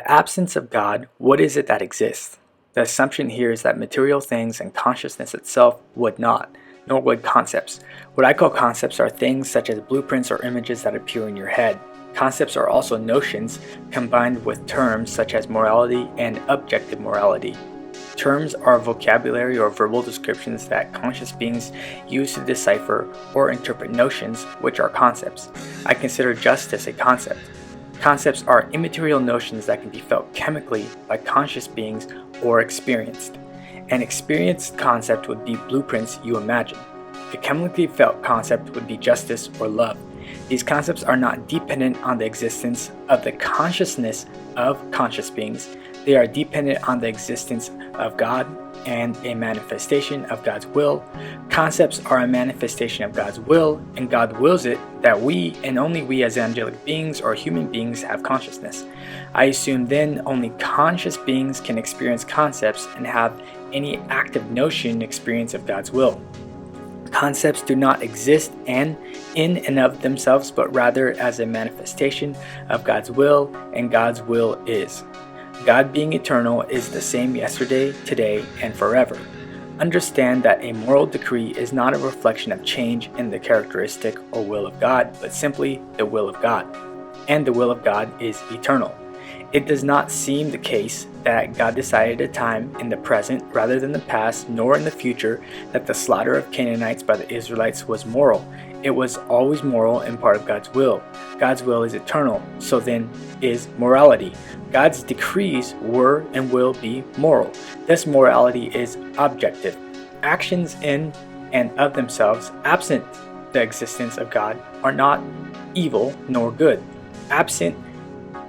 the absence of God, what is it that exists? The assumption here is that material things and consciousness itself would not, nor would concepts. What I call concepts are things such as blueprints or images that appear in your head. Concepts are also notions combined with terms such as morality and objective morality. Terms are vocabulary or verbal descriptions that conscious beings use to decipher or interpret notions, which are concepts. I consider justice a concept. Concepts are immaterial notions that can be felt chemically by conscious beings or experienced. An experienced concept would be blueprints you imagine. A chemically felt concept would be justice or love. These concepts are not dependent on the existence of the consciousness of conscious beings. They are dependent on the existence of God and a manifestation of God's will. Concepts are a manifestation of God's will, and God wills it that we, and only we as angelic beings or human beings, have consciousness. I assume then only conscious beings can experience concepts and have any active notion experience of God's will. Concepts do not exist in and of themselves, but rather as a manifestation of God's will, and God's will is. God being eternal is the same yesterday, today, and forever. Understand that a moral decree is not a reflection of change in the characteristic or will of God, but simply the will of God. And the will of God is eternal. It does not seem the case that God decided at a time in the present rather than the past, nor in the future, that the slaughter of Canaanites by the Israelites was moral. It was always moral and part of God's will. God's will is eternal, so then is morality. God's decrees were and will be moral. Thus morality is objective. Actions in and of themselves, absent the existence of God, are not evil nor good. Absent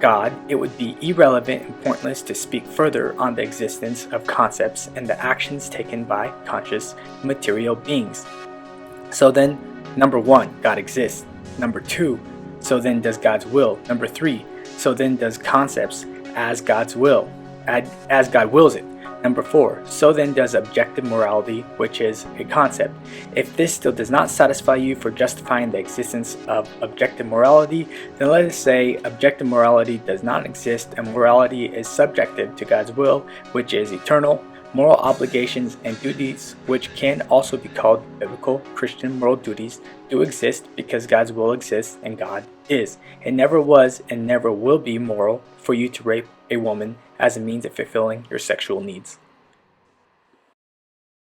God, it would be irrelevant and pointless to speak further on the existence of concepts and the actions taken by conscious material beings. So then, number 1, God exists. Number 2, so then does God's will. Number 3, so then does concepts as God's will, as God wills it. Number 4, so then does objective morality, which is a concept. If this still does not satisfy you for justifying the existence of objective morality, then let us say objective morality does not exist and morality is subjective to God's will, which is eternal. Moral obligations and duties, which can also be called biblical Christian moral duties, do exist because God's will exists and God is. It never was and never will be moral for you to rape a woman as a means of fulfilling your sexual needs.